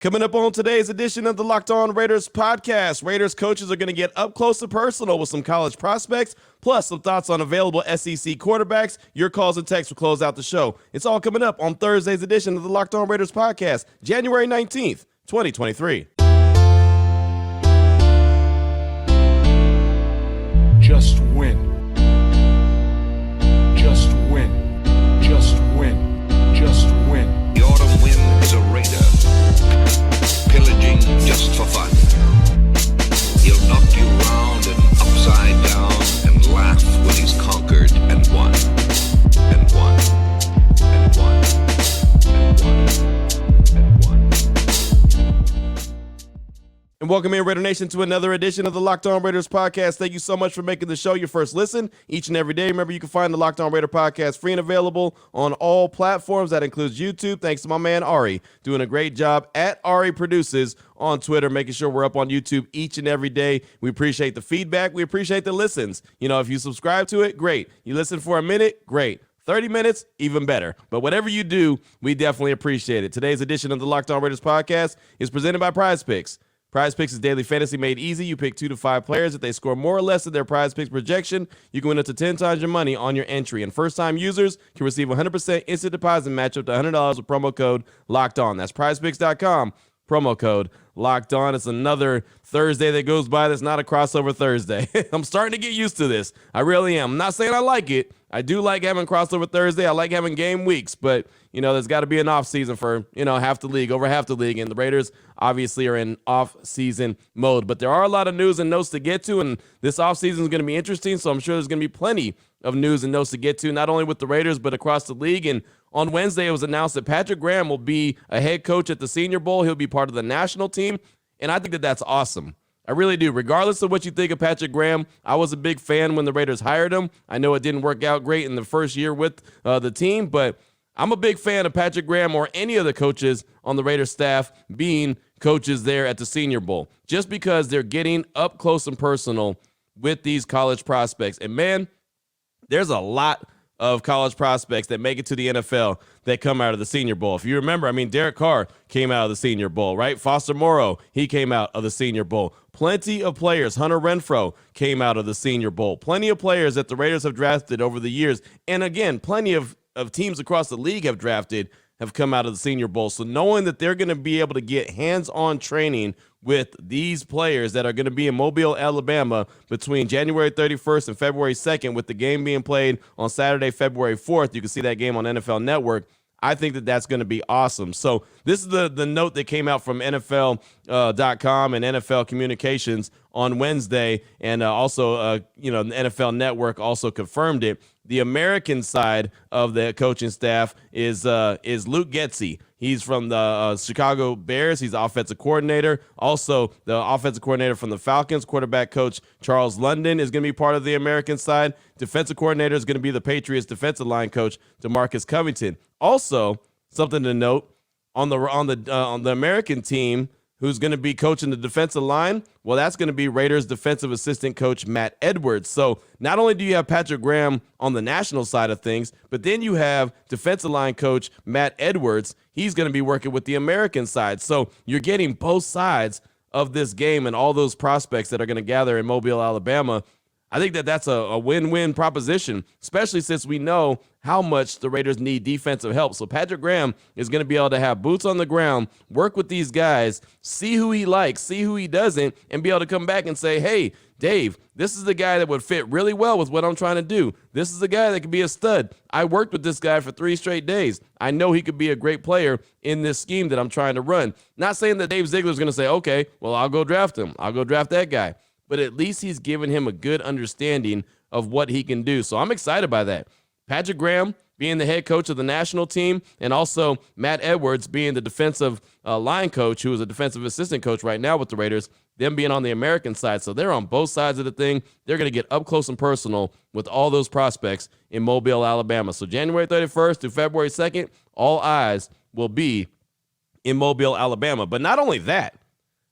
Coming up on today's edition of the Locked On Raiders podcast, Raiders coaches are going to get up close and personal with some college prospects, plus some thoughts on available SEC quarterbacks. Your calls and texts will close out the show. It's all coming up on Thursday's edition of the Locked On Raiders podcast, January 19th, 2023. Just win. Just win. Just win. Just win. The autumn wind is a raider, pillaging just for fun. He'll knock you round and upside down and laugh when he's conquered and won. And won. And won. And won. And won. And welcome in, Raider Nation, to another edition of the Locked On Raiders podcast. Thank you so much for making the show your first listen each and every day. Remember, you can find the Locked On Raider podcast free and available on all platforms. That includes YouTube. Thanks to my man, Ari, doing a great job at Ari Produces on Twitter, making sure we're up on YouTube each and every day. We appreciate the feedback. We appreciate the listens. You know, if you subscribe to it, great. You listen for a minute, great. 30 minutes, even better. But whatever you do, we definitely appreciate it. Today's edition of the Locked On Raiders podcast is presented by Prize Picks. Prize Picks is daily fantasy made easy. You pick 2 to 5 players. If they score more or less than their Prize Picks projection, you can win up to 10 times your money on your entry. And first-time users can receive 100% instant deposit match up to $100 with promo code LOCKEDON. That's prizepicks.com, promo code Locked On. It's another Thursday that goes by that's not a crossover Thursday. I'm starting to get used to this. I really am. I'm not saying I like it. I do like having crossover Thursday. I like having game weeks, but, you know, there's got to be an off season for, you know, over half the league, and the Raiders obviously are in off season mode. But there are a lot of news and notes to get to, and this off season is going to be interesting, so I'm sure there's going to be plenty of news and notes to get to, not only with the Raiders, but across the league. And on Wednesday, it was announced that Patrick Graham will be a head coach at the Senior Bowl. He'll be part of the national team, and I think that that's awesome. I really do. Regardless of what you think of Patrick Graham, I was a big fan when the Raiders hired him. I know it didn't work out great in the first year with the team, but I'm a big fan of Patrick Graham or any of the coaches on the Raiders staff being coaches there at the Senior Bowl, just because they're getting up close and personal with these college prospects. And, man, there's a lot of college prospects that make it to the NFL that come out of the Senior Bowl. If you remember, I mean, Derek Carr came out of the Senior Bowl, right? Foster Moreau, he came out of the Senior Bowl. Plenty of players. Hunter Renfrow came out of the Senior Bowl. Plenty of players that the Raiders have drafted over the years. And again, plenty of teams across the league have come out of the Senior Bowl. So knowing that they're going to be able to get hands-on training with these players that are going to be in Mobile, Alabama between January 31st and February 2nd, with the game being played on Saturday, February 4th. You can see that game on NFL Network. I think that that's going to be awesome. So this is the note that came out from NFL.com and NFL Communications on Wednesday, and also, the NFL Network also confirmed it. The American side of the coaching staff is Luke Getsy. He's from the Chicago Bears. He's the offensive coordinator. Also, the offensive coordinator from the Falcons, quarterback coach Charles London, is going to be part of the American side. Defensive coordinator is going to be the Patriots defensive line coach DeMarcus Covington. Also, something to note on the American team, who's going to be coaching the defensive line? Well, that's going to be Raiders defensive assistant coach Matt Edwards. So not only do you have Patrick Graham on the national side of things, but then you have defensive line coach Matt Edwards. He's going to be working with the American side. So you're getting both sides of this game and all those prospects that are going to gather in Mobile, Alabama. I think that that's a win-win proposition, especially since we know how much the Raiders need defensive help. So Patrick Graham is going to be able to have boots on the ground, work with these guys, see who he likes, see who he doesn't, and be able to come back and say, hey, Dave, this is the guy that would fit really well with what I'm trying to do. This is the guy that could be a stud. I worked with this guy for 3 straight days. I know he could be a great player in this scheme that I'm trying to run. Not saying that Dave Ziegler's going to say, okay, well, I'll go draft him. I'll go draft that guy. But at least he's given him a good understanding of what he can do. So I'm excited by that. Patrick Graham being the head coach of the national team, and also Matt Edwards being the defensive line coach, who is a defensive assistant coach right now with the Raiders, them being on the American side. So they're on both sides of the thing. They're going to get up close and personal with all those prospects in Mobile, Alabama. So January 31st to February 2nd, all eyes will be in Mobile, Alabama. But not only that,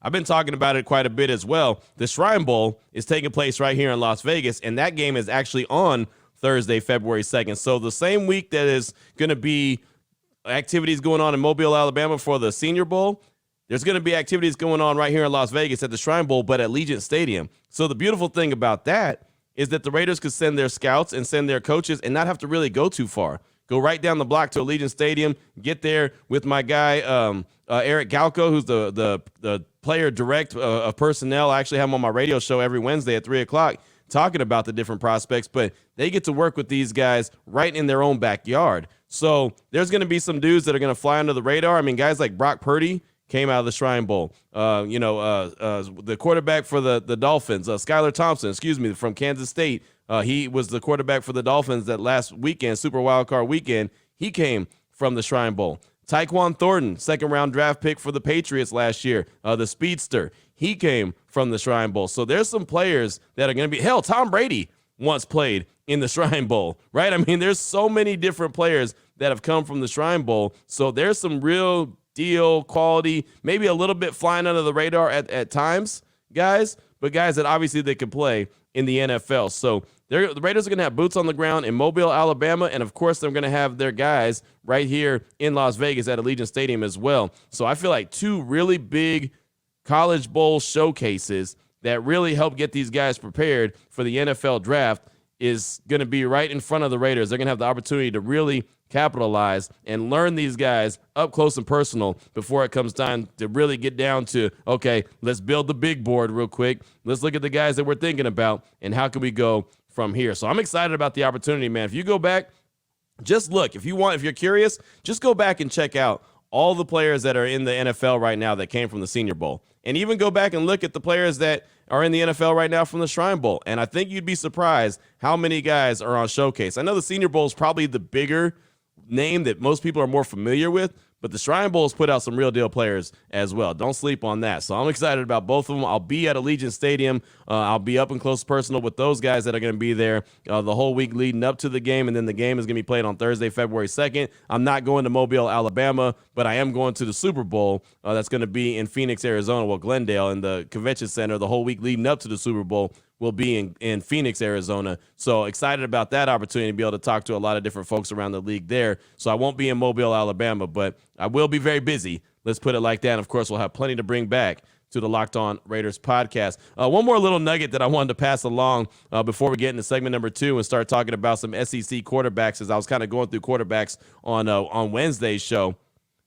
I've been talking about it quite a bit as well. The Shrine Bowl is taking place right here in Las Vegas, and that game is actually on Thursday, February 2nd. So the same week that is going to be activities going on in Mobile, Alabama for the Senior Bowl, there's going to be activities going on right here in Las Vegas at the Shrine Bowl, but at Allegiant Stadium. So the beautiful thing about that is that the Raiders could send their scouts and send their coaches and not have to really go too far. Go right down the block to Allegiant Stadium, get there with my guy, Eric Galco, who's the player direct of personnel. I actually have him on my radio show every Wednesday at 3 o'clock talking about the different prospects, but they get to work with these guys right in their own backyard. So there's going to be some dudes that are going to fly under the radar. I mean, guys like Brock Purdy came out of the Shrine Bowl. The quarterback for the Dolphins, Skylar Thompson, from Kansas State. He was the quarterback for the Dolphins that last weekend, Super Wildcard weekend. He came from the Shrine Bowl. Tyquan Thornton, second-round draft pick for the Patriots last year, the speedster. He came from the Shrine Bowl. So there's some players that are going to be – hell, Tom Brady once played in the Shrine Bowl, right? I mean, there's so many different players that have come from the Shrine Bowl. So there's some real deal quality, maybe a little bit flying under the radar at times, guys, but guys that obviously they can play in the NFL. So the Raiders are going to have boots on the ground in Mobile, Alabama, and, of course, they're going to have their guys right here in Las Vegas at Allegiant Stadium as well. So I feel like two really big College Bowl showcases that really help get these guys prepared for the NFL draft is going to be right in front of the Raiders. They're going to have the opportunity to really capitalize and learn these guys up close and personal before it comes time to really get down to, okay, let's build the big board real quick. Let's look at the guys that we're thinking about and how can we go from here. So I'm excited about the opportunity, man. If you go back, just look. If you're curious, just go back and check out all the players that are in the NFL right now that came from the Senior Bowl. And even go back and look at the players that are in the NFL right now from the Shrine Bowl. And I think you'd be surprised how many guys are on Showcase. I know the Senior Bowl is probably the bigger name that most people are more familiar with, but the Shrine Bowl's put out some real deal players as well. Don't sleep on that. So I'm excited about both of them. I'll be at Allegiant Stadium. I'll be up and close personal with those guys that are going to be there the whole week leading up to the game, and then the game is going to be played on Thursday, February 2nd. I'm not going to Mobile, Alabama, but I am going to the Super Bowl that's going to be in Phoenix, Arizona, Glendale, in the Convention Center the whole week leading up to the Super Bowl. Will be in Phoenix, Arizona. So excited about that opportunity to be able to talk to a lot of different folks around the league there. So I won't be in Mobile, Alabama, but I will be very busy. Let's put it like that. And, of course, we'll have plenty to bring back to the Locked On Raiders podcast. One more little nugget that I wanted to pass along before we get into segment number 2 and start talking about some SEC quarterbacks, as I was kind of going through quarterbacks on Wednesday's show.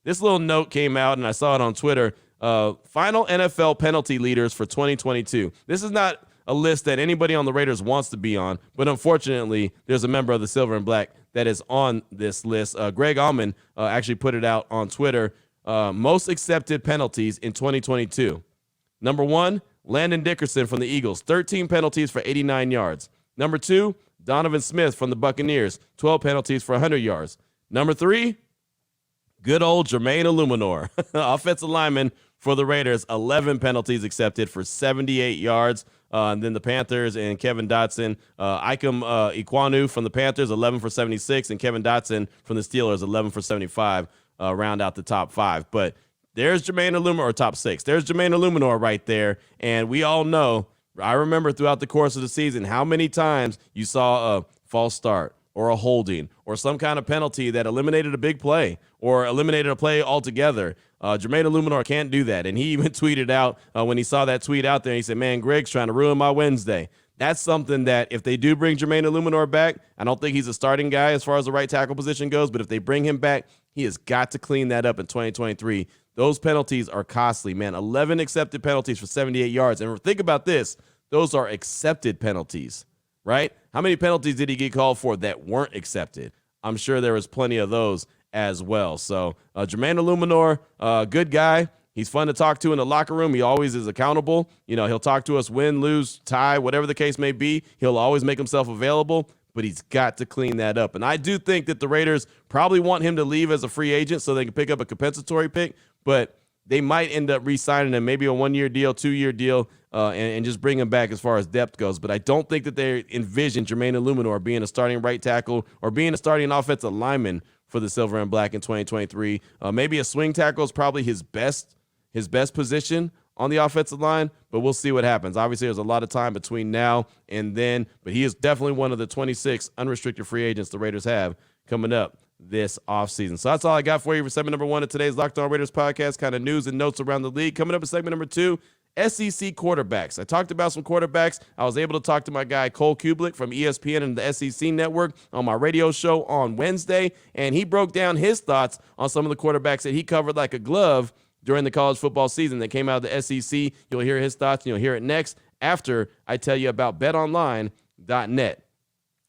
This little note came out, and I saw it on Twitter. Final NFL penalty leaders for 2022. This is not a list that anybody on the Raiders wants to be on, but unfortunately, there's a member of the Silver and Black that is on this list. Greg Allman actually put it out on Twitter. Most accepted penalties in 2022. Number 1, Landon Dickerson from the Eagles, 13 penalties for 89 yards. Number 2, Donovan Smith from the Buccaneers, 12 penalties for 100 yards. Number 3, good old Jermaine Illuminor, offensive lineman for the Raiders, 11 penalties accepted for 78 yards. And then the Panthers and Kevin Dotson, Ikem Ikwanu from the Panthers, 11 for 76, and Kevin Dotson from the Steelers, 11 for 75, round out the top 5. But there's Jermaine Illuminor, or top 6. There's Jermaine Illuminor right there, and we all know, I remember throughout the course of the season how many times you saw a false start or a holding or some kind of penalty that eliminated a big play or eliminated a play altogether. Jermaine Illuminor can't do that. And he even tweeted out when he saw that tweet out there, he said, man, Greg's trying to ruin my Wednesday. That's something that if they do bring Jermaine Illuminor back, I don't think he's a starting guy as far as the right tackle position goes, but if they bring him back, he has got to clean that up in 2023. Those penalties are costly, man. 11 accepted penalties for 78 yards. And think about this. Those are accepted penalties, right? How many penalties did he get called for that weren't accepted? I'm sure there was plenty of those as well. So Jermaine Illuminor, good guy. He's fun to talk to in the locker room. He always is accountable. You know, he'll talk to us, win, lose, tie, whatever the case may be. He'll always make himself available, but he's got to clean that up. And I do think that the Raiders probably want him to leave as a free agent so they can pick up a compensatory pick, but they might end up re-signing him, maybe a 1-year deal, 2-year deal, and just bring him back as far as depth goes. But I don't think that they envision Jermaine Illuminor being a starting right tackle or being a starting offensive lineman for the Silver and Black in 2023. Maybe a swing tackle is probably his best position on the offensive line, but we'll see what happens. Obviously, there's a lot of time between now and then, but he is definitely one of the 26 unrestricted free agents the Raiders have coming up this offseason. So that's all I got for you for segment number 1 of today's Locked On Raiders podcast, kind of news and notes around the league. Coming up in segment number 2, SEC quarterbacks. I talked about some quarterbacks. I was able to talk to my guy Cole Cubelic from ESPN and the SEC Network on my radio show on Wednesday, and he broke down his thoughts on some of the quarterbacks that he covered like a glove during the college football season that came out of the SEC. You'll hear his thoughts, and you'll hear it next after I tell you about betonline.net.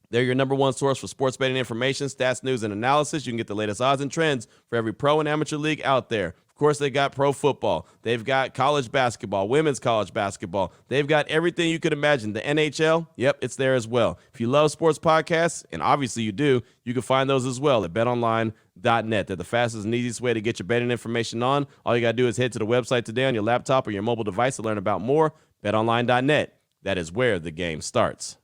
They're your number one source for sports betting information, stats, news, and analysis. You can get the latest odds and trends for every pro and amateur league out there. Of course, they got pro football. They've got college basketball, women's college basketball. They've got everything you could imagine. The NHL, yep, it's there as well. If you love sports podcasts, and obviously you do, you can find those as well at betonline.net. They're the fastest and easiest way to get your betting information on. All you got to do is head to the website today on your laptop or your mobile device to learn about more. betonline.net. That is where the game starts.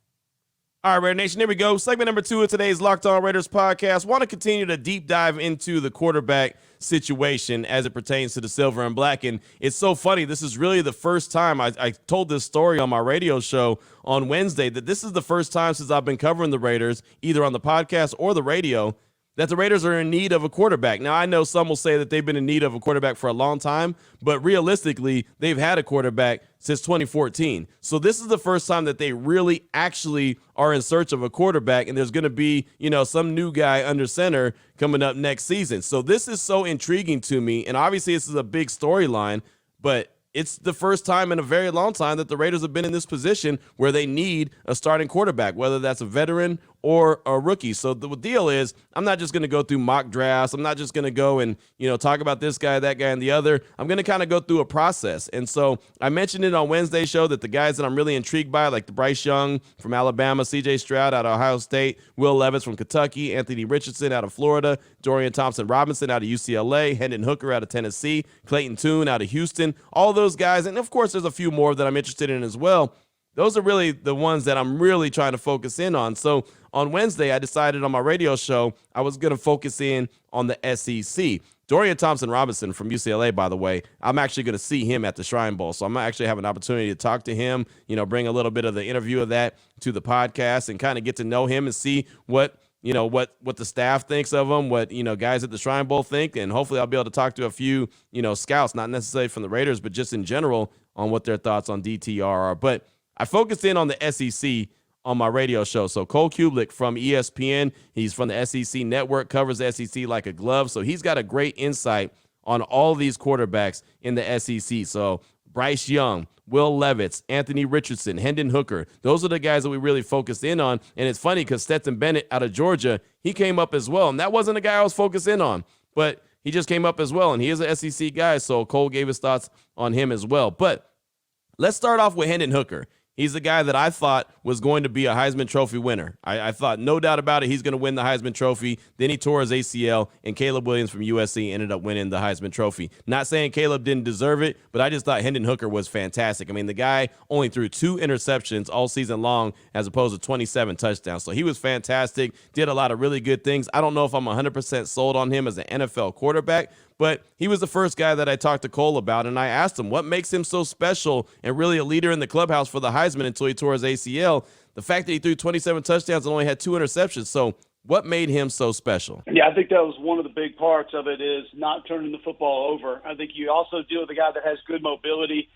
All right, Raider Nation, here we go. Segment number 2 of today's Locked On Raiders podcast. Want to continue to deep dive into the quarterback situation as it pertains to the silver and black. And it's so funny. This is really the first time I told this story on my radio show on Wednesday, that this is the first time since I've been covering the Raiders, either on the podcast or the radio, that the Raiders are in need of a quarterback. Now, I know some will say that they've been in need of a quarterback for a long time, but realistically, they've had a quarterback since 2014. So this is the first time that they really actually are in search of a quarterback, and there's going to be, some new guy under center coming up next season. So this is so intriguing to me, and obviously this is a big storyline, but it's the first time in a very long time that the Raiders have been in this position where they need a starting quarterback, whether that's a veteran or a rookie. So the deal is, I'm not just going to go through mock drafts. I'm not just going to go and, talk about this guy, that guy, and the other. I'm going to kind of go through a process. And so I mentioned it on Wednesday's show that the guys that I'm really intrigued by, like the Bryce Young from Alabama, CJ Stroud out of Ohio State, Will Levis from Kentucky, Anthony Richardson out of Florida, Dorian Thompson-Robinson out of UCLA, Hendon Hooker out of Tennessee, Clayton Tune out of Houston, all those guys. And of course, there's a few more that I'm interested in as well. Those are really the ones that I'm really trying to focus in on. So on Wednesday, I decided on my radio show I was going to focus in on the SEC. Dorian Thompson-Robinson from UCLA, by the way, I'm actually going to see him at the Shrine Bowl. So I'm actually have an opportunity to talk to him, bring a little bit of the interview of that to the podcast and kind of get to know him and see what the staff thinks of him, what, guys at the Shrine Bowl think. And hopefully I'll be able to talk to a few, scouts, not necessarily from the Raiders, but just in general on what their thoughts on DTR are. But I focused in on the SEC on my radio show. So Cole Cubelic from ESPN, he's from the SEC Network, covers the SEC like a glove. So he's got a great insight on all these quarterbacks in the SEC. So Bryce Young, Will Levis, Anthony Richardson, Hendon Hooker, those are the guys that we really focused in on. And it's funny because Stetson Bennett out of Georgia, he came up as well. And that wasn't a guy I was focused in on, but he just came up as well. And he is an SEC guy, so Cole gave his thoughts on him as well. But let's start off with Hendon Hooker. He's the guy that I thought was going to be a Heisman Trophy winner. I thought, no doubt about it, he's going to win the Heisman Trophy. Then he tore his ACL, and Caleb Williams from USC ended up winning the Heisman Trophy. Not saying Caleb didn't deserve it, but I just thought Hendon Hooker was fantastic. I mean, the guy only threw 2 interceptions all season long as opposed to 27 touchdowns. So he was fantastic, did a lot of really good things. I don't know if I'm 100% sold on him as an NFL quarterback, but he was the first guy that I talked to Cole about, and I asked him what makes him so special and really a leader in the clubhouse for the Heisman until he tore his ACL. The fact that he threw 27 touchdowns and only had 2 interceptions. So what made him so special? Yeah, I think that was one of the big parts of it, is not turning the football over. I think you also deal with a guy that has good mobility.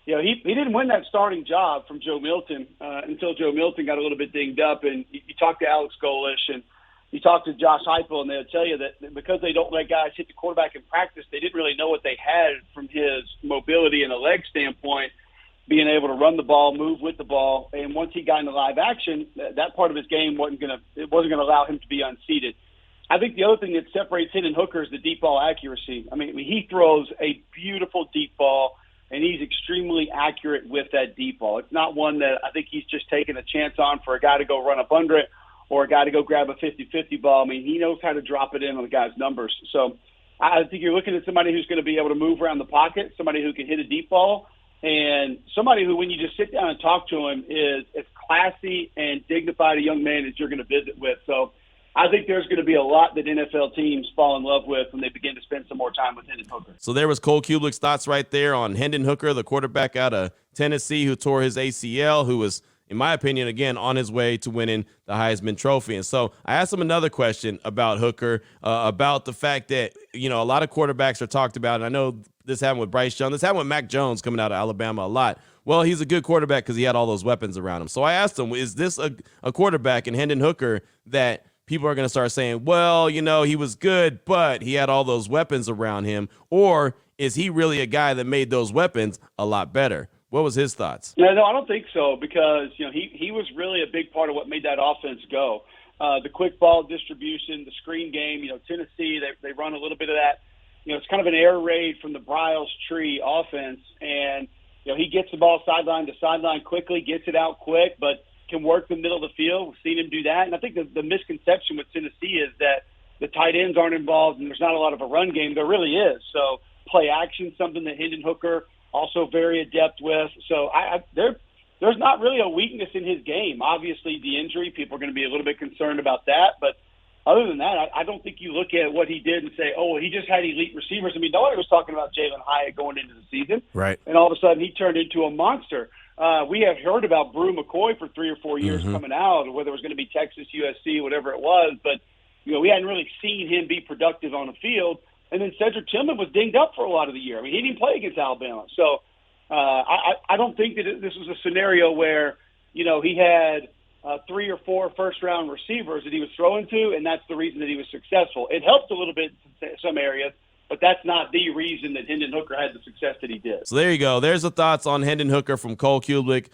He didn't win that starting job from Joe Milton until Joe Milton got a little bit dinged up. And you talk to Alex Golish and you talk to Josh Heupel, and they'll tell you that because they don't let guys hit the quarterback in practice, they didn't really know what they had from his mobility and a leg standpoint, being able to run the ball, move with the ball. And once he got into live action, that part of his game wasn't going to allow him to be unseated. I think the other thing that separates Hendon Hooker is the deep ball accuracy. I mean, he throws a beautiful deep ball, and he's extremely accurate with that deep ball. It's not one that I think he's just taking a chance on for a guy to go run up under it, or a guy to go grab a 50-50 ball. I mean, he knows how to drop it in on the guy's numbers. So I think you're looking at somebody who's going to be able to move around the pocket, somebody who can hit a deep ball, and somebody who, when you just sit down and talk to him, is as classy and dignified a young man as you're going to visit with. So I think there's going to be a lot that NFL teams fall in love with when they begin to spend some more time with Hendon Hooker. So there was Cole Cubelic's thoughts right there on Hendon Hooker, the quarterback out of Tennessee who tore his ACL, who was in my opinion, again, on his way to winning the Heisman Trophy. And so I asked him another question about Hooker, about the fact that, a lot of quarterbacks are talked about, and I know this happened with Bryce Young. This happened with Mac Jones coming out of Alabama a lot. Well, he's a good quarterback because he had all those weapons around him. So I asked him, is this a quarterback in Hendon Hooker that people are going to start saying, well, he was good, but he had all those weapons around him? Or is he really a guy that made those weapons a lot better? What was his thoughts? No, I don't think so, because he was really a big part of what made that offense go. The quick ball distribution, the screen game. Tennessee, they run a little bit of that. It's kind of an air raid from the Briles tree offense, and he gets the ball sideline to sideline quickly, gets it out quick, but can work the middle of the field. We've seen him do that, and I think the misconception with Tennessee is that the tight ends aren't involved and there's not a lot of a run game. There really is. So play action, something that Hendon Hooker also very adept with. So there's not really a weakness in his game. Obviously, the injury, people are going to be a little bit concerned about that. But other than that, I don't think you look at what he did and say, oh, he just had elite receivers. I mean, nobody was talking about Jalen Hyatt going into the season. Right. And all of a sudden, he turned into a monster. We have heard about Brew McCoy for 3 or 4 years coming out, whether it was going to be Texas, USC, whatever it was. But, we hadn't really seen him be productive on the field. And then Cedric Tillman was dinged up for a lot of the year. I mean, he didn't play against Alabama. So I don't think that this was a scenario where, he had 3 or 4 first-round receivers that he was throwing to, and that's the reason that he was successful. It helped a little bit in some areas, but that's not the reason that Hendon Hooker had the success that he did. So there you go. There's the thoughts on Hendon Hooker from Cole Cubelic.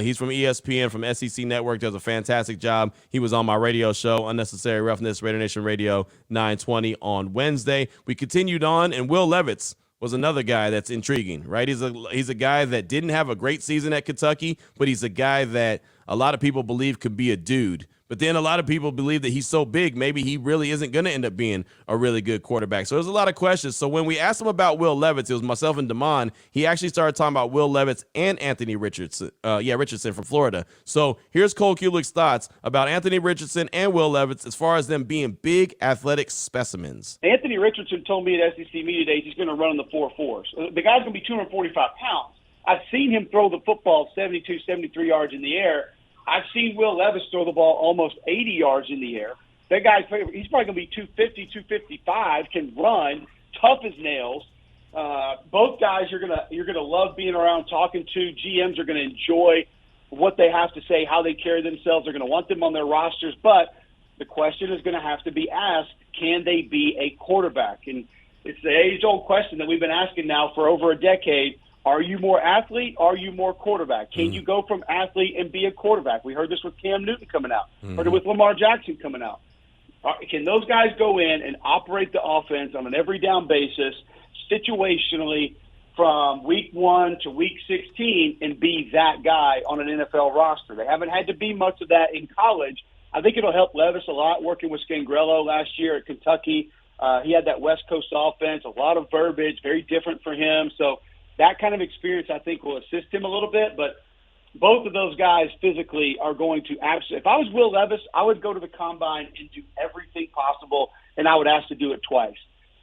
He's from ESPN, from SEC Network, does a fantastic job. He was on my radio show, Unnecessary Roughness, Raider Nation Radio 920 on Wednesday. We continued on, and Will Levis was another guy that's intriguing, right? He's a guy that didn't have a great season at Kentucky, but he's a guy that a lot of people believe could be a dude. But then a lot of people believe that he's so big, maybe he really isn't going to end up being a really good quarterback. So there's a lot of questions. So when we asked him about Will Levis, it was myself and Damon. He actually started talking about Will Levis and Anthony Richardson. Richardson from Florida. So here's Cole Cubelic's thoughts about Anthony Richardson and Will Levis as far as them being big athletic specimens. Anthony Richardson told me at SEC Media Days he's going to run in the 4.4s. The guy's going to be 245 pounds. I've seen him throw the football 72, 73 yards in the air. I've seen Will Levis throw the ball almost 80 yards in the air. That guy's he's probably going to be 250, 255, can run, tough as nails. Both guys you're gonna love being around, talking to. GMs are going to enjoy what they have to say, how they carry themselves. They're going to want them on their rosters. But the question is going to have to be asked, can they be a quarterback? And it's the age-old question that we've been asking now for over a decade. Are you more athlete? Are you more quarterback? Can you go from athlete and be a quarterback? We heard this with Cam Newton coming out. Heard it with Lamar Jackson coming out. Can those guys go in and operate the offense on an every down basis, situationally, from week 1 to week 16 and be that guy on an NFL roster? They haven't had to be much of that in college. I think it'll help Levis a lot working with Scangrello last year at Kentucky. He had that West Coast offense, a lot of verbiage, very different for him. So that kind of experience, I think, will assist him a little bit. But both of those guys physically are going to absolutely – if I was Will Levis, I would go to the combine and do everything possible, and I would ask to do it twice,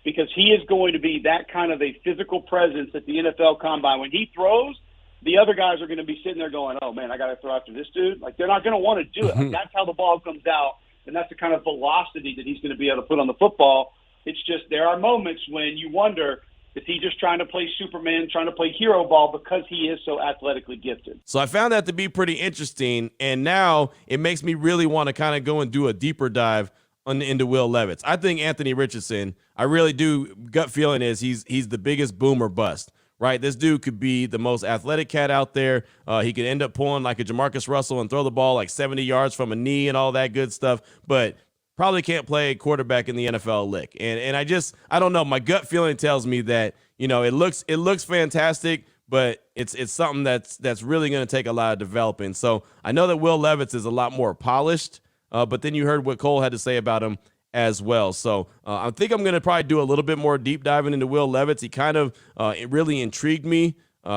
because he is going to be that kind of a physical presence at the NFL combine. When he throws, the other guys are going to be sitting there going, oh, man, I got to throw after this dude. Like, they're not going to want to do it. Like, that's how the ball comes out, and that's the kind of velocity that he's going to be able to put on the football. It's just there are moments when you wonder – is he just trying to play Superman, trying to play hero ball because he is so athletically gifted? So I found that to be pretty interesting, and now it makes me really want to kind of go and do a deeper dive into Will Levis. I think Anthony Richardson, I really do, gut feeling is he's the biggest boom or bust, right? This dude could be the most athletic cat out there. He could end up pulling like a Jamarcus Russell and throw the ball like 70 yards from a knee and all that good stuff, but probably can't play quarterback in the NFL lick. And I don't know. My gut feeling tells me that, it looks fantastic, but it's something that's really going to take a lot of developing. So I know that Will Levis is a lot more polished, but then you heard what Cole had to say about him as well. So I think I'm going to probably do a little bit more deep diving into Will Levis. He kind of it really intrigued me.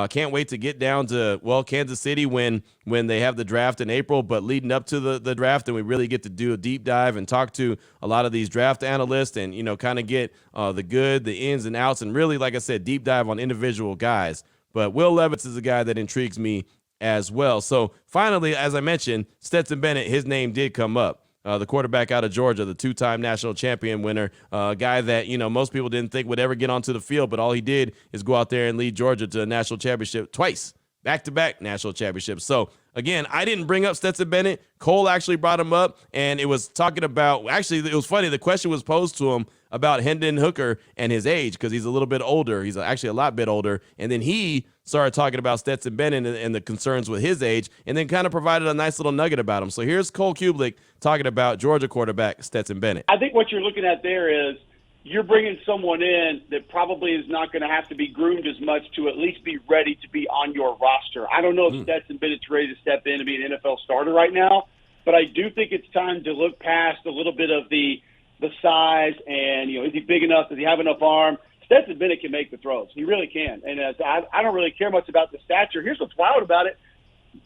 Can't wait to get down to, Kansas City when they have the draft in April, but leading up to the draft, and we really get to do a deep dive and talk to a lot of these draft analysts and, kind of get the good, the ins and outs, and really, like I said, deep dive on individual guys. But Will Levis is a guy that intrigues me as well. So finally, as I mentioned, Stetson Bennett, his name did come up. The quarterback out of Georgia, the two-time national champion winner, a guy that, most people didn't think would ever get onto the field, but all he did is go out there and lead Georgia to a national championship twice, back-to-back national championships. So, again, I didn't bring up Stetson Bennett. Cole actually brought him up, and it was talking about – actually, it was funny. The question was posed to him about Hendon Hooker and his age because he's a little bit older. He's actually a lot bit older. And then he started talking about Stetson Bennett and the concerns with his age, and then kind of provided a nice little nugget about him. So here's Cole Cubelic talking about Georgia quarterback Stetson Bennett. I think what you're looking at there is you're bringing someone in that probably is not going to have to be groomed as much to at least be ready to be on your roster. I don't know if Stetson Bennett's ready to step in and be an NFL starter right now, but I do think it's time to look past a little bit of the size and, is he big enough? Does he have enough arm? Stetson Bennett can make the throws. He really can. And I don't really care much about the stature. Here's what's wild about it.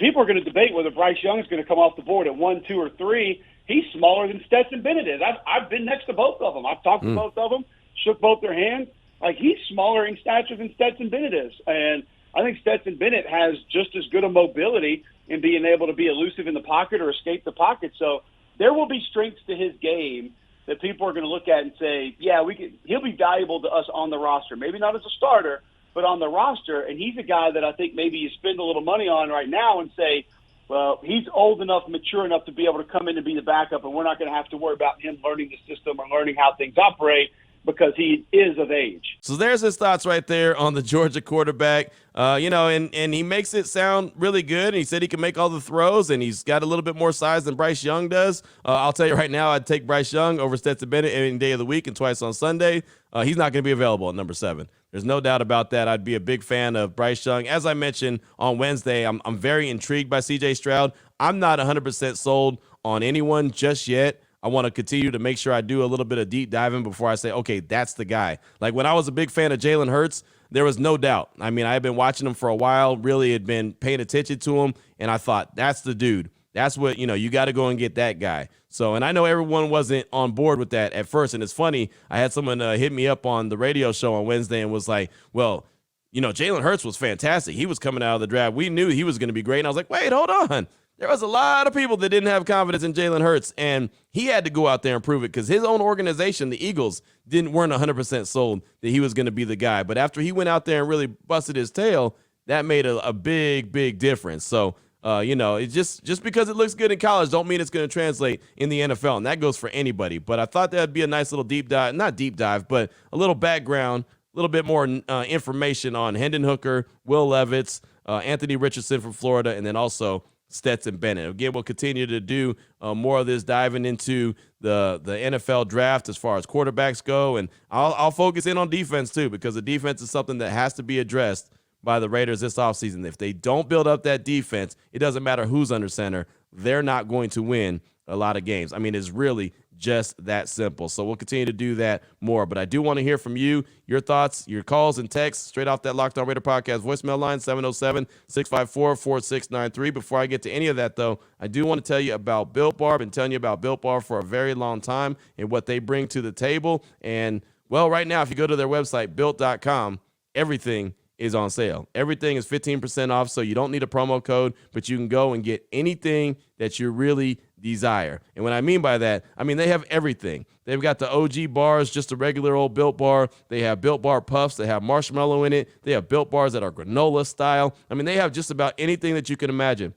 People are going to debate whether Bryce Young is going to come off the board at 1, 2, or 3. He's smaller than Stetson Bennett is. I've been next to both of them. I've talked to both of them, shook both their hands. Like, he's smaller in stature than Stetson Bennett is. And I think Stetson Bennett has just as good a mobility in being able to be elusive in the pocket or escape the pocket. So there will be strengths to his game that people are going to look at and say, yeah, he'll be valuable to us on the roster. Maybe not as a starter, but on the roster. And he's a guy that I think maybe you spend a little money on right now and say, well, he's old enough, mature enough to be able to come in and be the backup, and we're not going to have to worry about him learning the system or learning how things operate because he is of age. So there's his thoughts right there on the Georgia quarterback. And he makes it sound really good. And he said he can make all the throws, and he's got a little bit more size than Bryce Young does. I'll tell you right now, I'd take Bryce Young over Stetson Bennett any day of the week and twice on Sunday. He's not going to be available at number 7. There's no doubt about that. I'd be a big fan of Bryce Young. As I mentioned on Wednesday, I'm very intrigued by C.J. Stroud. I'm not 100% sold on anyone just yet. I want to continue to make sure I do a little bit of deep diving before I say, okay, that's the guy. Like when I was a big fan of Jalen Hurts, there was no doubt. I mean, I had been watching him for a while, really had been paying attention to him, and I thought, that's the dude. That's what, you got to go and get that guy. So, and I know everyone wasn't on board with that at first, and it's funny. I had someone hit me up on the radio show on Wednesday and was like, well, Jalen Hurts was fantastic. He was coming out of the draft. We knew he was going to be great. And I was like, wait, hold on. There was a lot of people that didn't have confidence in Jalen Hurts, and he had to go out there and prove it because his own organization, the Eagles, weren't 100% sold that he was going to be the guy. But after he went out there and really busted his tail, that made a big, big difference. So, it's just because it looks good in college don't mean it's going to translate in the NFL, and that goes for anybody. But I thought that'd be a nice little deep dive, not deep dive, but a little background, a little bit more information on Hendon Hooker, Will Levis, Anthony Richardson from Florida, and then also Stetson Bennett. Again, we'll continue to do more of this diving into the NFL draft as far as quarterbacks go, and I'll focus in on defense too because the defense is something that has to be addressed by the Raiders this offseason. If they don't build up that defense, it doesn't matter who's under center. They're not going to win a lot of games. I mean, it's really just that simple. So we'll continue to do that more. But I do want to hear from you, your thoughts, your calls and texts straight off that Locked On Raider podcast voicemail line, 707-654-4693. Before I get to any of that, though, I do want to tell you about Built Bar. I've been telling you about Built Bar for a very long time and what they bring to the table. And, well, right now, if you go to their website, built.com, everything is on sale. Everything is 15% off, so you don't need a promo code, but you can go and get anything that you really desire. And what I mean by that, I mean they have everything. They've got the OG bars, just a regular old Built Bar. They have Built Bar Puffs. They have marshmallow in it. They have Built Bars that are granola style. I mean, they have just about anything that you can imagine.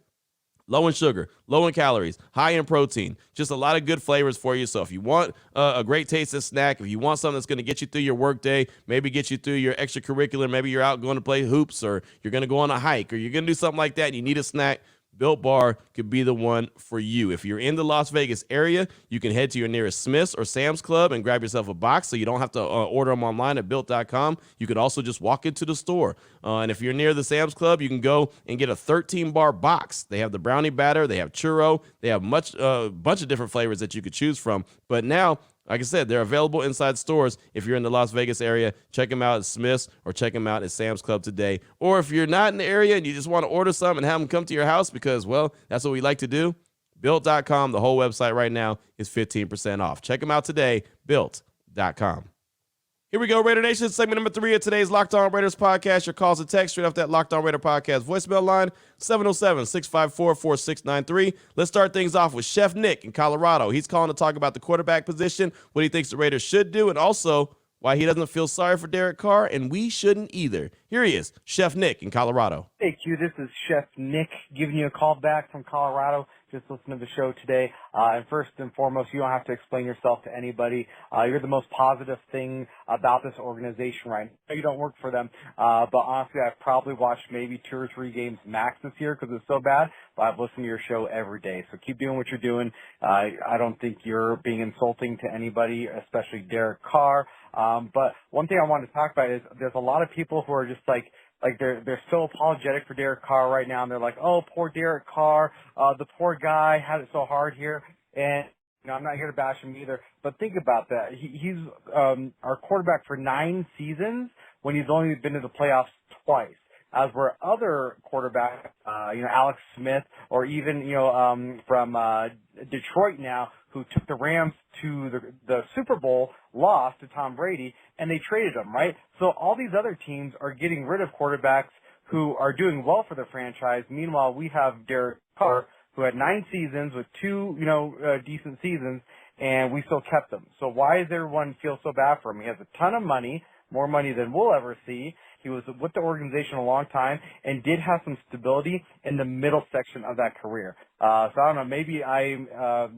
Low in sugar, low in calories, high in protein, just a lot of good flavors for you. So if you want a great tasting snack, if you want something that's going to get you through your workday, maybe get you through your extracurricular, maybe you're out going to play hoops or you're going to go on a hike or you're going to do something like that and you need a snack, Built Bar could be the one for you. If you're in the Las Vegas area, you can head to your nearest Smith's or Sam's Club and grab yourself a box so you don't have to order them online at Built.com. You could also just walk into the store. And if you're near the Sam's Club, you can go and get a 13-bar box. They have the brownie batter. They have churro. They have bunch of different flavors that you could choose from. But now, like I said, they're available inside stores. If you're in the Las Vegas area, check them out at Smith's or check them out at Sam's Club today. Or if you're not in the area and you just want to order some and have them come to your house because, well, that's what we like to do, Built.com, the whole website right now is 15% off. Check them out today, Built.com. Here we go, Raider Nation. Segment number 3 of today's Locked On Raiders podcast. Your calls and text straight off that Locked On Raider podcast voicemail line, 707-654-4693. Let's start things off with Chef Nick in Colorado. He's calling to talk about the quarterback position, what he thinks the Raiders should do, and also why he doesn't feel sorry for Derek Carr, and we shouldn't either. Here he is, Chef Nick in Colorado. Hey, Q, this is Chef Nick giving you a call back from Colorado. Just listen to the show today. And first and foremost, you don't have to explain yourself to anybody. You're the most positive thing about this organization right now. You don't work for them, but honestly, I've probably watched maybe 2 or 3 games max this year because it's so bad, but I've listened to your show every day. So keep doing what you're doing. I don't think you're being insulting to anybody, especially Derek Carr. But one thing I wanted to talk about is there's a lot of people who are just like they're so apologetic for Derek Carr right now, and they're like, oh, poor Derek Carr, the poor guy had it so hard here. And I'm not here to bash him either, but think about that. He's our quarterback for 9 seasons when he's only been to the playoffs twice. As where other quarterbacks, Alex Smith, or even from Detroit now, who took the Rams to the Super Bowl, lost to Tom Brady, and they traded him, right? So all these other teams are getting rid of quarterbacks who are doing well for the franchise. Meanwhile, we have Derek Carr, who had 9 seasons with 2, decent seasons, and we still kept him. So why does everyone feel so bad for him? He has a ton of money, more money than we'll ever see. He was with the organization a long time and did have some stability in the middle section of that career. So I don't know, maybe I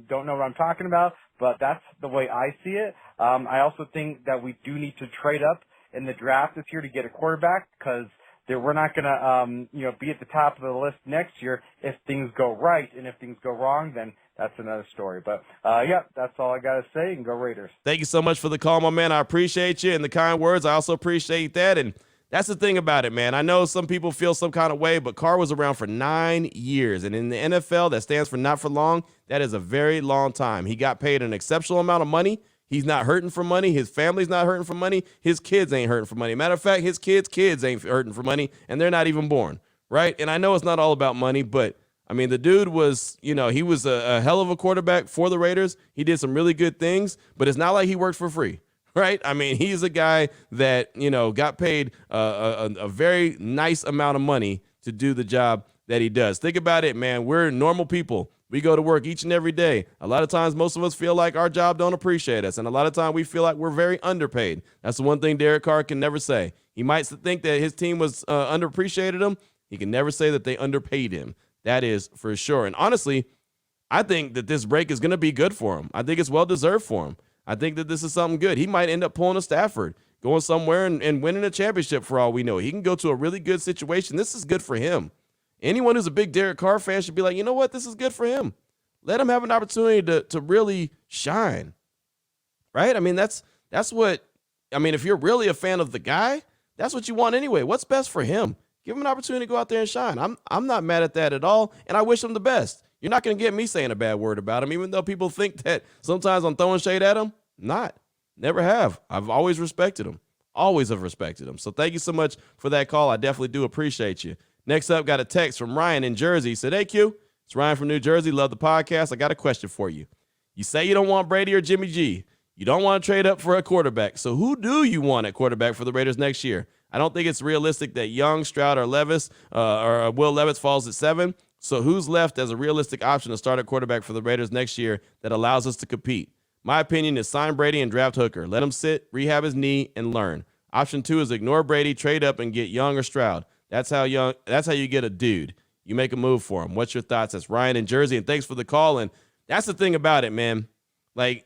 don't know what I'm talking about, but that's the way I see it. I also think that we do need to trade up in the draft this year to get a quarterback because we're not going to, be at the top of the list next year if things go right. And if things go wrong, then that's another story. But, that's all I got to say, and go Raiders. Thank you so much for the call, my man. I appreciate you and the kind words. I also appreciate that. And that's the thing about it, man. I know some people feel some kind of way, but Carr was around for 9 years. And in the NFL, that stands for not for long. That is a very long time. He got paid an exceptional amount of money. He's not hurting for money. His family's not hurting for money. His kids ain't hurting for money. Matter of fact, his kids ain't hurting for money, and they're not even born, right? And I know it's not all about money, but, I mean, the dude was, he was a hell of a quarterback for the Raiders. He did some really good things, but it's not like he worked for free. Right? I mean, he's a guy that, got paid a very nice amount of money to do the job that he does. Think about it, man. We're normal people. We go to work each and every day. A lot of times, most of us feel like our job don't appreciate us. And a lot of times we feel like we're very underpaid. That's the one thing Derek Carr can never say. He might think that his team was underappreciated him. He can never say that they underpaid him. That is for sure. And honestly, I think that this break is going to be good for him. I think it's well-deserved for him. I think that this is something good. He might end up pulling a Stafford, going somewhere and winning a championship for all we know. He can go to a really good situation. This is good for him. Anyone who's a big Derek Carr fan should be like, you know what? This is good for him. Let him have an opportunity to really shine, right? I mean, that's what – I mean, if you're really a fan of the guy, that's what you want anyway. What's best for him? Give him an opportunity to go out there and shine. I'm not mad at that at all, and I wish him the best. You're not going to get me saying a bad word about him, even though people think that sometimes I'm throwing shade at him. Not. Never have. I've always respected him. Always have respected him. So thank you so much for that call. I definitely do appreciate you. Next up, got a text from Ryan in Jersey. He said, hey, Q, it's Ryan from New Jersey. Love the podcast. I got a question for you. You say you don't want Brady or Jimmy G. You don't want to trade up for a quarterback. So who do you want at quarterback for the Raiders next year? I don't think it's realistic that Young, Stroud, or Levis or Will Levis falls at 7. So who's left as a realistic option to start at quarterback for the Raiders next year that allows us to compete? My opinion is sign Brady and draft Hooker. Let him sit, rehab his knee, and learn. Option 2 is ignore Brady, trade up, and get Young or Stroud. That's how you get a dude. You make a move for him. What's your thoughts? That's Ryan in Jersey, and thanks for the call. And that's the thing about it, man. Like,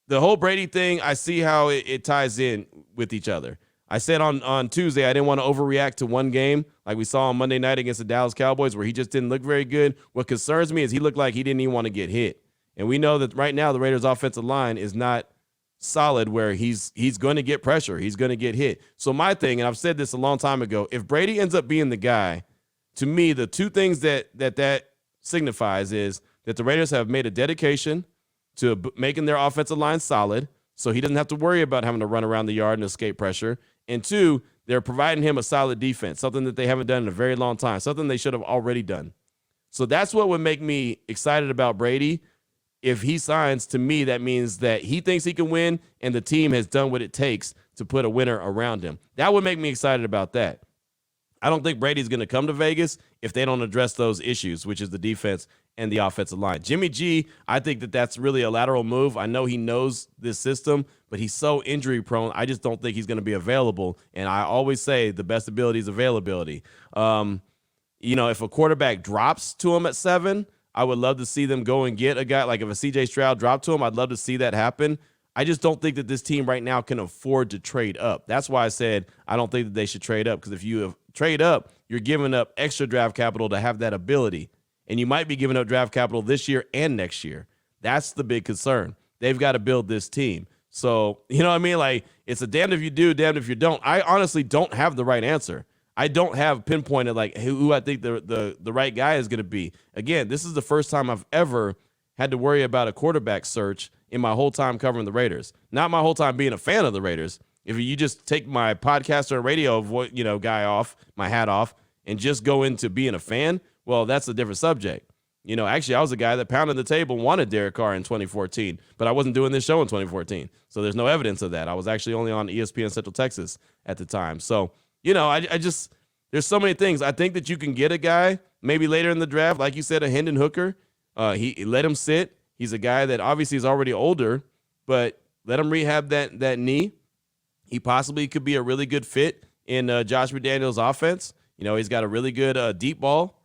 the whole Brady thing, I see how it ties in with each other. I said on Tuesday I didn't want to overreact to one game like we saw on Monday night against the Dallas Cowboys where he just didn't look very good. What concerns me is he looked like he didn't even want to get hit. And we know that right now the Raiders' offensive line is not solid where he's going to get pressure. He's going to get hit. So my thing, and I've said this a long time ago, if Brady ends up being the guy, to me, the two things that signifies is that the Raiders have made a dedication to making their offensive line solid so he doesn't have to worry about having to run around the yard and escape pressure. And 2, they're providing him a solid defense, something that they haven't done in a very long time, something they should have already done. So that's what would make me excited about Brady. If he signs, to me, that means that he thinks he can win and the team has done what it takes to put a winner around him. That would make me excited about that. I don't think Brady's going to come to Vegas if they don't address those issues, which is the defense and the offensive line. Jimmy G, I think that that's really a lateral move. I know he knows this system, but he's so injury prone. I just don't think he's going to be available. And I always say the best ability is availability. If a quarterback drops to him at 7, I would love to see them go and get a guy. Like if a CJ Stroud dropped to him, I'd love to see that happen. I just don't think that this team right now can afford to trade up. That's why I said I don't think that they should trade up, because if you trade up, you're giving up extra draft capital to have that ability, and you might be giving up draft capital this year and next year. That's the big concern. They've got to build this team. So, you know what I mean? Like, it's a damned if you do, damned if you don't. I honestly don't have the right answer. I don't have pinpointed like who I think the right guy is going to be. Again, this is the first time I've ever had to worry about a quarterback search in my whole time covering the Raiders. Not my whole time being a fan of the Raiders. If you just take my podcaster and radio guy off, my hat off, and just go into being a fan, well, that's a different subject. Actually, I was a guy that pounded the table and wanted Derek Carr in 2014, but I wasn't doing this show in 2014. So there's no evidence of that. I was actually only on ESPN Central Texas at the time. So, I just, there's so many things. I think that you can get a guy maybe later in the draft, like you said, a Hendon Hooker. He let him sit. He's a guy that obviously is already older, but let him rehab that knee. He possibly could be a really good fit in Josh McDaniels' offense. He's got a really good deep ball.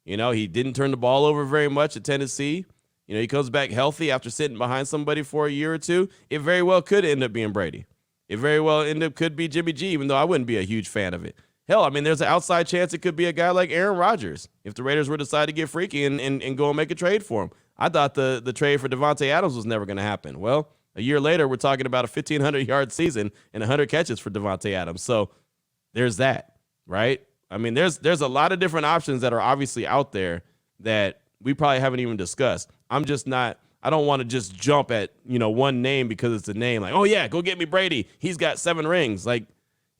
He didn't turn the ball over very much at Tennessee. He comes back healthy after sitting behind somebody for a year or two. It very well could end up being Brady. It very well could be Jimmy G, even though I wouldn't be a huge fan of it. Hell, I mean, there's an outside chance it could be a guy like Aaron Rodgers if the Raiders were to decide to get freaky and go and make a trade for him. I thought the trade for Devontae Adams was never going to happen. Well, a year later, we're talking about a 1,500-yard season and 100 catches for Devontae Adams. So there's that, right? I mean, there's a lot of different options that are obviously out there that we probably haven't even discussed. I don't want to just jump at, one name because it's a name. Like, oh, yeah, go get me Brady. He's got 7 rings. Like,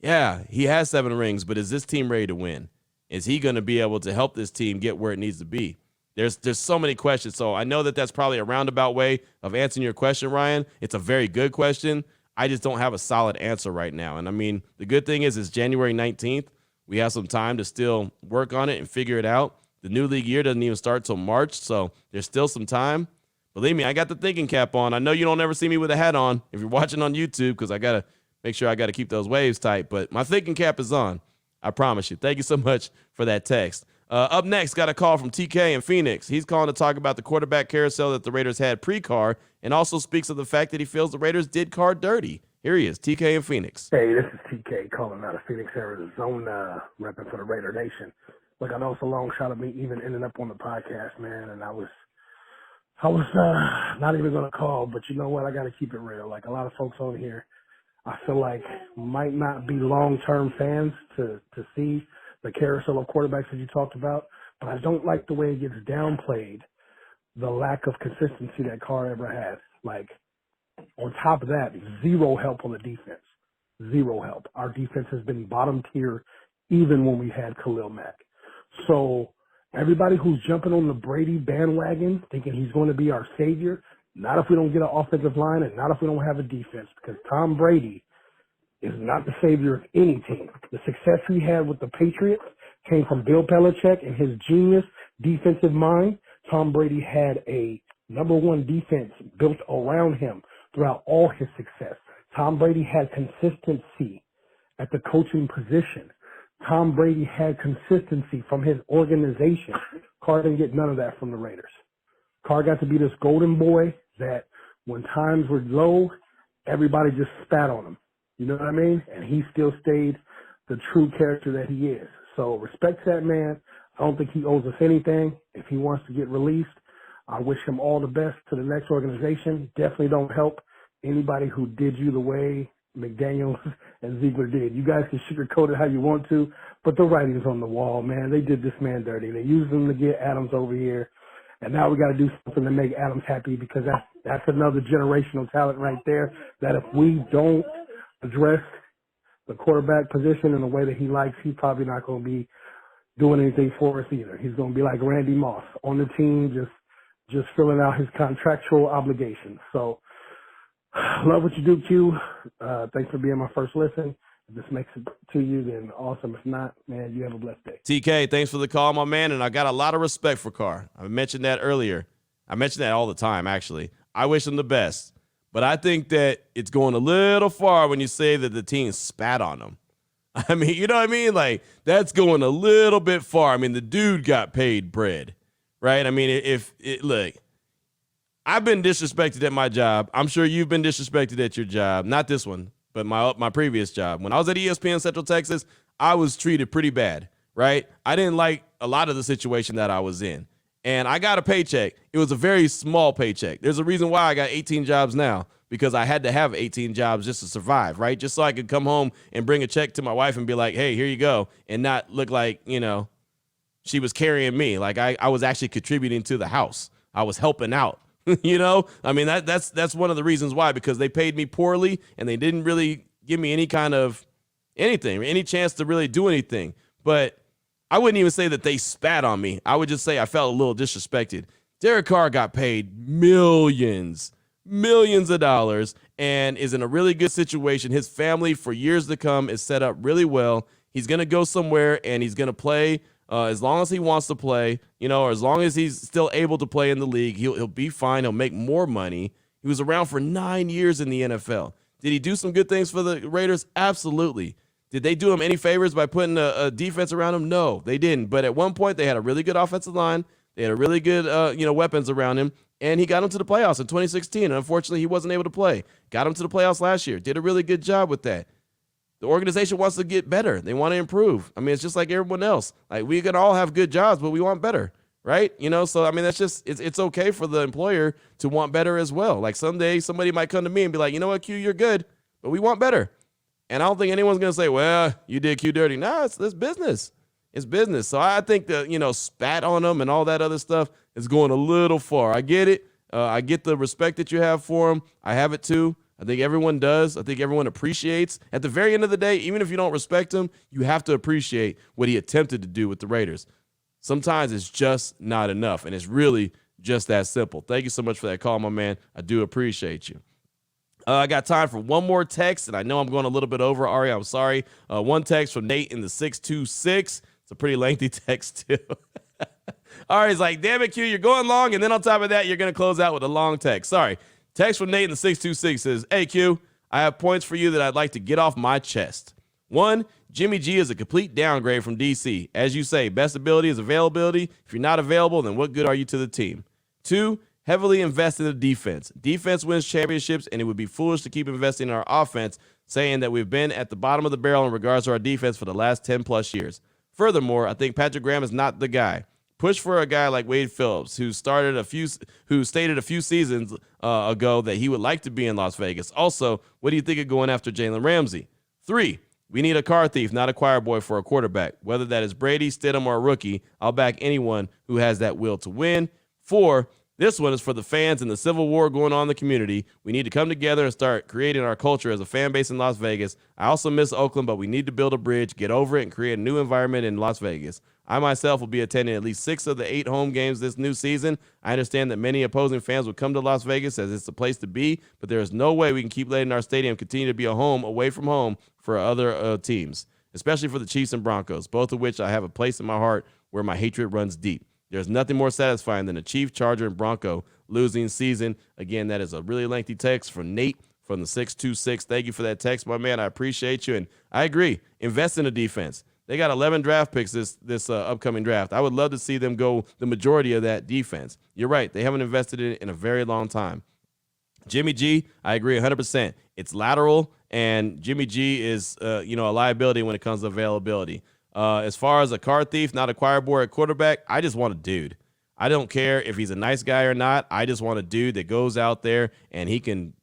yeah, he has 7 rings, but is this team ready to win? Is he going to be able to help this team get where it needs to be? There's so many questions. So I know that that's probably a roundabout way of answering your question, Ryan. It's a very good question. I just don't have a solid answer right now. And I mean, the good thing is it's January 19th. We have some time to still work on it and figure it out. The new league year doesn't even start till March, so there's still some time. Believe me, I got the thinking cap on. I know you don't ever see me with a hat on if you're watching on YouTube, because I got to make sure I got to keep those waves tight. But my thinking cap is on. I promise you. Thank you so much for that text. Up next, got a call from TK in Phoenix. He's calling to talk about the quarterback carousel that the Raiders had pre-Carr, and also speaks of the fact that he feels the Raiders did Carr dirty. Here he is, TK in Phoenix. Hey, this is TK calling out of Phoenix, Arizona, repping for the Raider Nation. Look, I know it's a long shot of me even ending up on the podcast, man, and I was not even going to call, but you know what? I got to keep it real. Like a lot of folks on here, I feel like might not be long-term fans to see the carousel of quarterbacks that you talked about, but I don't like the way it gets downplayed, the lack of consistency that Carr ever had. Like, on top of that, 0 help on the defense. 0 help. Our defense has been bottom tier even when we had Khalil Mack. So everybody who's jumping on the Brady bandwagon thinking he's going to be our savior, not if we don't get an offensive line and not if we don't have a defense, because Tom Brady is not the savior of any team. The success he had with the Patriots came from Bill Belichick and his genius defensive mind. Tom Brady had a number 1 defense built around him throughout all his success. Tom Brady had consistency at the coaching position. Tom Brady had consistency from his organization. Carr didn't get none of that from the Raiders. Carr got to be this golden boy that when times were low, everybody just spat on him. You know what I mean? And he still stayed the true character that he is. So respect that man. I don't think he owes us anything. If he wants to get released, I wish him all the best to the next organization. Definitely don't help anybody who did you the way McDaniels and Ziegler did. You guys can sugarcoat it how you want to, but the writing's on the wall, man. They did this man dirty. They used him to get Adams over here, and now we got to do something to make Adams happy, because that's another generational talent right there that if we don't address the quarterback position in the way that he likes, he's probably not going to be doing anything for us either. He's going to be like Randy Moss on the team, just filling out his contractual obligations. So Love what you do, Q. Thanks for being my first listen. If this makes it to you, then awesome. If not, man, you have a blessed day. TK, thanks for the call, my man. And I got a lot of respect for Carr. I mentioned that earlier. I mention that all the time, actually. I wish him the best. But I think that it's going a little far when you say that the team spat on him. I mean, you know what I mean? Like, that's going a little bit far. I mean, the dude got paid bread, right? I mean, look, I've been disrespected at my job. I'm sure you've been disrespected at your job. Not this one, but my previous job. When I was at ESPN Central Texas, I was treated pretty bad, right? I didn't like a lot of the situation that I was in. And I got a paycheck. It was a very small paycheck. There's a reason why I got 18 jobs now, because I had to have 18 jobs just to survive, right? Just so I could come home and bring a check to my wife and be like, hey, here you go, and not look like, she was carrying me. Like I was actually contributing to the house. I was helping out. I mean, that's one of the reasons why, because they paid me poorly and they didn't really give me any kind of anything, any chance to really do anything. But I wouldn't even say that they spat on me. I would just say I felt a little disrespected. Derek Carr got paid millions of dollars and is in a really good situation. His family for years to come is set up really well. He's going to go somewhere and he's going to play as long as he wants to play, or as long as he's still able to play in the league. He'll be fine. He'll make more money. He was around for 9 years in the NFL. Did he do some good things for the Raiders? Absolutely. Did they do him any favors by putting a defense around him? No, they didn't. But at one point, they had a really good offensive line. They had a really good, weapons around him. And he got him to the playoffs in 2016. And unfortunately, he wasn't able to play. Got him to the playoffs last year. Did a really good job with that. The organization wants to get better. They want to improve. I mean, it's just like everyone else. Like, we can all have good jobs, but we want better, right? So, I mean, that's just, it's okay for the employer to want better as well. Like, someday somebody might come to me and be like, you know what, Q, you're good, but we want better. And I don't think anyone's going to say, well, you did Q dirty. No, it's business. It's business. So I think that, spat on them and all that other stuff is going a little far. I get it. I get the respect that you have for him. I have it too. I think everyone does. I think everyone appreciates. At the very end of the day, even if you don't respect him, you have to appreciate what he attempted to do with the Raiders. Sometimes it's just not enough, and it's really just that simple. Thank you so much for that call, my man. I do appreciate you. I got time for one more text, and I know I'm going a little bit over, Ari. I'm sorry. One text from Nate in the 626. It's a pretty lengthy text, too. Ari's like, damn it, Q, you're going long, and then on top of that, you're going to close out with a long text. Sorry. Text from Nate in the 626 says, hey, Q, I have points for you that I'd like to get off my chest. 1, Jimmy G is a complete downgrade from DC. As you say, best ability is availability. If you're not available, then what good are you to the team? 2, heavily invest in the defense. Defense wins championships, and it would be foolish to keep investing in our offense, saying that we've been at the bottom of the barrel in regards to our defense for the last 10-plus years. Furthermore, I think Patrick Graham is not the guy. Push for a guy like Wade Phillips, who stated a few seasons ago that he would like to be in Las Vegas. Also, what do you think of going after Jalen Ramsey? 3, we need a car thief, not a choir boy for a quarterback. Whether that is Brady, Stidham, or a rookie, I'll back anyone who has that will to win. 4, this one is for the fans and the civil war going on in the community. We need to come together and start creating our culture as a fan base in Las Vegas. I also miss Oakland, but we need to build a bridge, get over it, and create a new environment in Las Vegas. I myself will be attending at least 6 of the 8 home games this new season. I understand that many opposing fans will come to Las Vegas as it's the place to be, but there is no way we can keep letting our stadium continue to be a home away from home for other teams, especially for the Chiefs and Broncos, both of which I have a place in my heart where my hatred runs deep. There's nothing more satisfying than a Chief, Charger, and Bronco losing season. Again, that is a really lengthy text from Nate from the 626. Thank you for that text, my man. I appreciate you, and I agree. Invest in the defense. They got 11 draft picks this upcoming draft. I would love to see them go the majority of that defense. You're right. They haven't invested in it in a very long time. Jimmy G, I agree 100%. It's lateral, and Jimmy G is a liability when it comes to availability. As far as a car thief, not a choir boy at quarterback, I just want a dude. I don't care if he's a nice guy or not. I just want a dude that goes out there and he can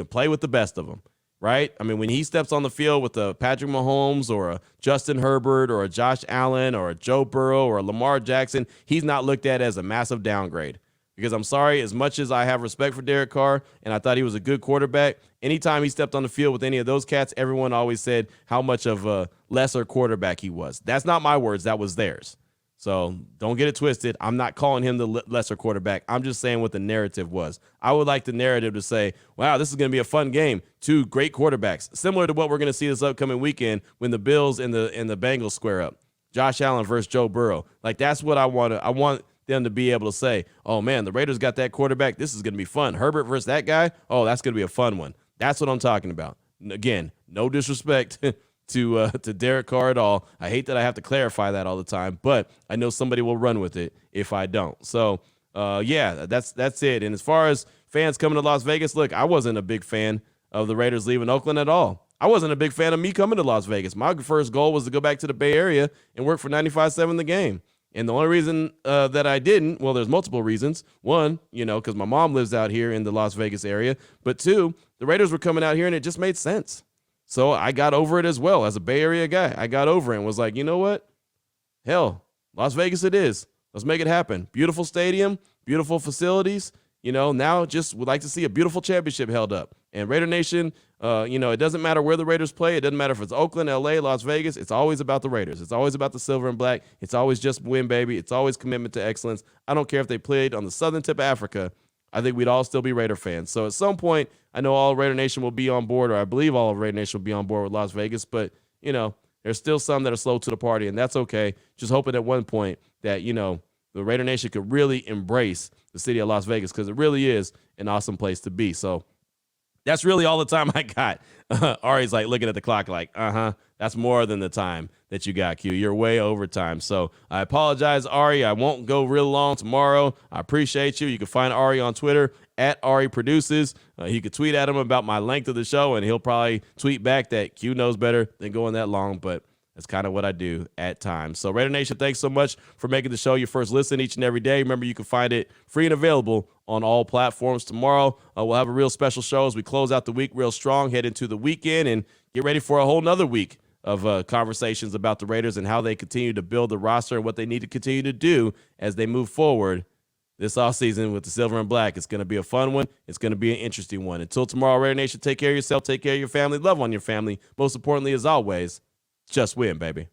play with the best of them, right? I mean, when he steps on the field with a Patrick Mahomes or a Justin Herbert or a Josh Allen or a Joe Burrow or a Lamar Jackson, he's not looked at as a massive downgrade. Because I'm sorry, as much as I have respect for Derek Carr and I thought he was a good quarterback, anytime he stepped on the field with any of those cats, everyone always said how much of a lesser quarterback he was. That's not my words. That was theirs. So don't get it twisted. I'm not calling him the lesser quarterback. I'm just saying what the narrative was. I would like the narrative to say, wow, this is going to be a fun game. Two great quarterbacks, similar to what we're going to see this upcoming weekend when the Bills and the Bengals square up. Josh Allen versus Joe Burrow. Like, that's what I want. I want them to be able to say, oh, man, the Raiders got that quarterback. This is going to be fun. Herbert versus that guy. Oh, that's going to be a fun one. That's what I'm talking about. Again, no disrespect to Derek Carr at all. I hate that I have to clarify that all the time, but I know somebody will run with it if I don't. So, yeah, that's it. And as far as fans coming to Las Vegas, look, I wasn't a big fan of the Raiders leaving Oakland at all. I wasn't a big fan of me coming to Las Vegas. My first goal was to go back to the Bay Area and work for 95.7 The Game. And the only reason that I didn't, well, there's multiple reasons. One, because my mom lives out here in the Las Vegas area. But two, the Raiders were coming out here and it just made sense. So I got over it as well. As a Bay Area guy, I got over it and was like, you know what? Hell, Las Vegas it is. Let's make it happen. Beautiful stadium, beautiful facilities. Now just would like to see a beautiful championship held up. And Raider Nation, it doesn't matter where the Raiders play. It doesn't matter if it's Oakland, L.A., Las Vegas. It's always about the Raiders. It's always about the silver and black. It's always just win, baby. It's always commitment to excellence. I don't care if they played on the southern tip of Africa. I think we'd all still be Raider fans. So at some point, I know all of Raider Nation will be on board, or I believe all of Raider Nation will be on board with Las Vegas. But, there's still some that are slow to the party, and that's okay. Just hoping at one point that, the Raider Nation could really embrace the city of Las Vegas, because it really is an awesome place to be. So that's really all the time I got. Ari's like looking at the clock like, that's more than the time that you got, Q. You're way over time. So I apologize, Ari. I won't go real long tomorrow. I appreciate you. You can find Ari on Twitter at Ari Produces. You could tweet at him about my length of the show, and he'll probably tweet back that Q knows better than going that long, but that's kind of what I do at times. So Raider Nation, thanks so much for making the show your first listen each and every day. Remember, you can find it free and available on all platforms. Tomorrow, we'll have a real special show as we close out the week real strong, head into the weekend, and get ready for a whole nother week of conversations about the Raiders and how they continue to build the roster and what they need to continue to do as they move forward this offseason with the silver and black. It's going to be a fun one. It's going to be an interesting one. Until tomorrow, Raider Nation, take care of yourself, take care of your family, love on your family. Most importantly, as always, just win, baby.